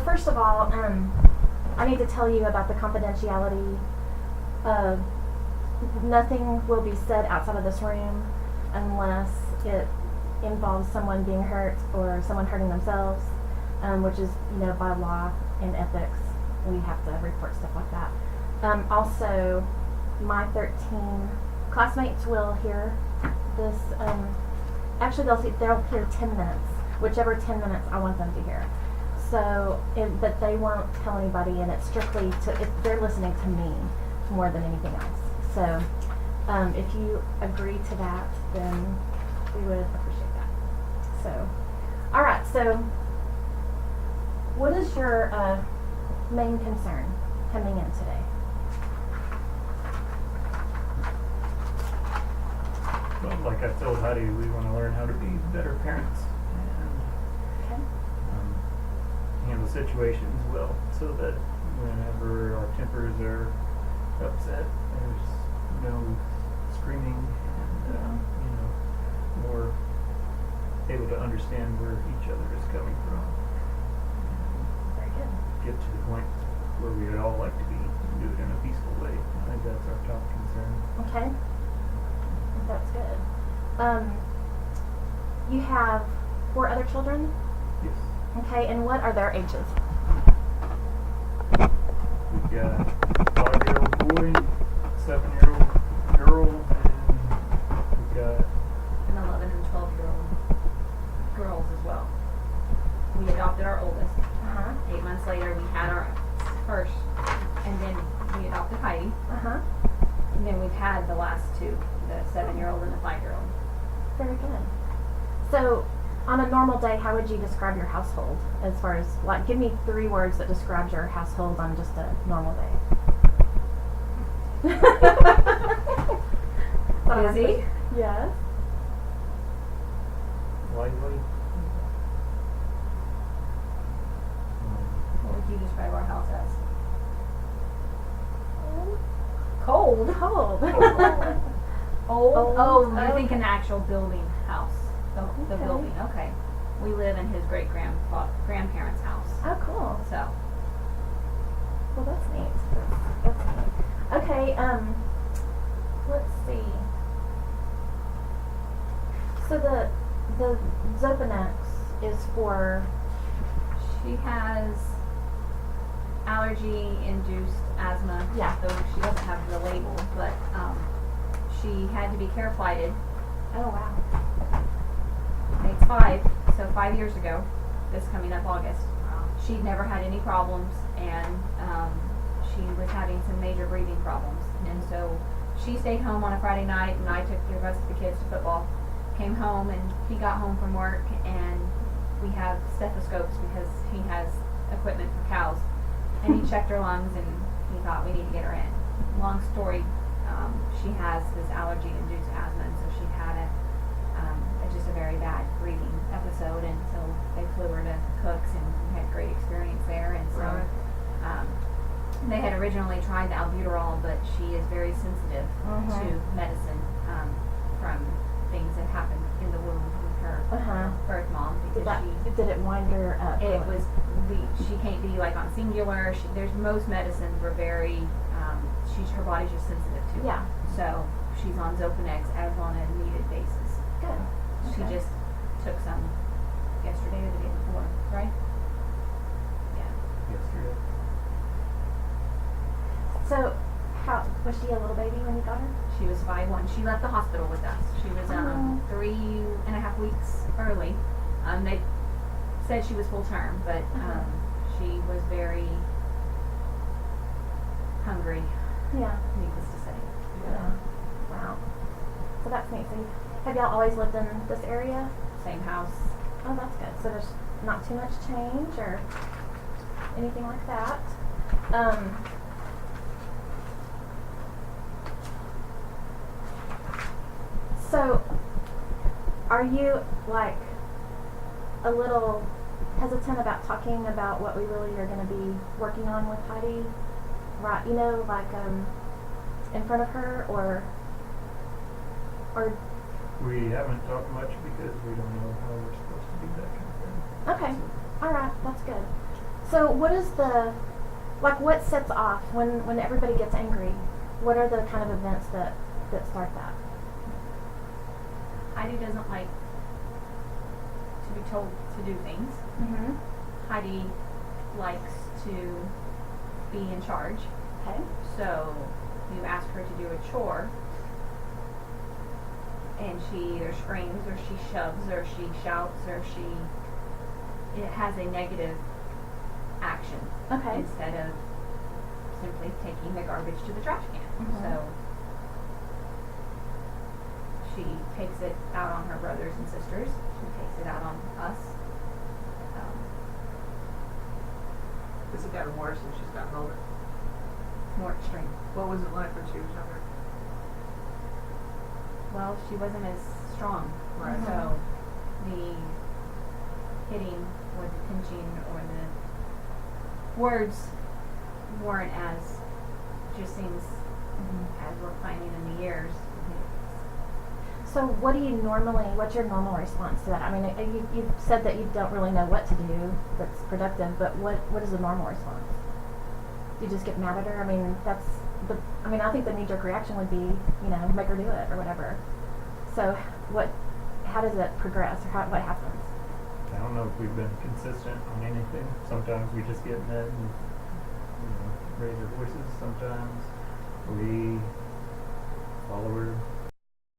first of all, I need to tell you about the confidentiality. Nothing will be said outside of this room unless it involves someone being hurt or someone hurting themselves, which is, by law and ethics, we have to report stuff like that. Also, my 13 classmates will hear this. Actually, they'll hear 10 minutes, whichever 10 minutes I want them to hear. So, but they won't tell anybody, and it's strictly they're listening to me more than anything else. So, if you agree to that, then we would appreciate that. So, all right. So, what is your main concern coming in today? Well, like I told Heidi, we want to learn how to be better parents and handle situations well, so that whenever our tempers are upset, there's no screaming and more able to understand where each other is coming from. Very good. Get to the point where we would all like to be and do it in a peaceful way. I think that's our top concern. Okay. That's good. You have 4 other children? Yes. Okay, and what are their ages? We've got a 5-year-old boy, 7-year-old girl, and we've got an 11 and 12-year-old girls as well. We adopted our oldest. 8 months later, we had our first, and then we adopted Heidi. And then we've had the last 2, the 7-year-old and the 5-year-old. Very good. So, on a normal day, how would you describe your household? As far as, give me 3 words that describes your household on just a normal day. Busy. Yes. lively. What would you describe our house as? Cold. Cold. Old? Old. Oh, you're thinking actual building house. The Okay. building, okay. We live in his grandparents' house. Oh, cool. So, Well, that's neat. That's neat. Okay, let's see. So the Zopanex is for... she has allergy-induced asthma. Yeah. Though she doesn't have the label, but she had to be care flighted. Oh, wow. It's 5, so 5 years ago, this coming up August. She'd never had any problems, and she was having some major breathing problems. And so she stayed home on a Friday night, and I took the rest of the kids to football. Came home, and he got home from work, and we have stethoscopes because he has equipment for cows. And he checked her lungs, and he thought we need to get her in. Long story, she has this allergy-induced asthma, and so she had just a very bad breathing episode, and so they flew her to Cook's, and we had great experience there. And so they had originally tried the albuterol, but she is very sensitive to medicine from things that happened in the womb with her birth mom, because Did it wind her up? it was she can't be like on singular. There's most medicines were very her body's just sensitive to it. Yeah. So she's on Zopanex as on a needed basis. Good. She Okay. just took some yesterday or the day before, right? Yeah. Yesterday. So, how was she a little baby when you got her? She was 5'1". She left the hospital with us. She was 3.5 weeks early. They said she was full term, but she was very hungry, Yeah. needless to say. Yeah. Wow. So that's neat. So have y'all always lived in this area? Same house. Oh, that's good. So there's not too much change or anything like that. So, are you like a little hesitant about talking about what we really are going to be working on with Heidi? Right, in front of her, or We haven't talked much because we don't know how we're supposed to do that kind of thing. okay, all right, that's good. So what is the, like what sets off when everybody gets angry? What are the kind of events that start that? Heidi doesn't like to be told to do things. Mm-hmm. Heidi likes to be in charge. Okay. So you ask her to do a chore, and she either screams or she shoves or she shouts or it has a negative action Okay. instead of simply taking the garbage to the trash can. Mhm. So she takes it out on her brothers and sisters. She takes it out on us. Has it gotten worse since she's gotten older? More extreme. What was it like when she was younger? Well, she wasn't as strong. Right. So the hitting or the pinching or the words weren't as, just seems, as we're climbing in the years. So what do you what's your normal response to that? I mean, you've said that you don't really know what to do that's productive, but what is the normal response? Do you just get mad at her? I mean, I think the knee-jerk reaction would be, make her do it or whatever. So how does it progress or what happens? I don't know if we've been consistent on anything. Sometimes we just get mad and raise our voices. Sometimes we follow her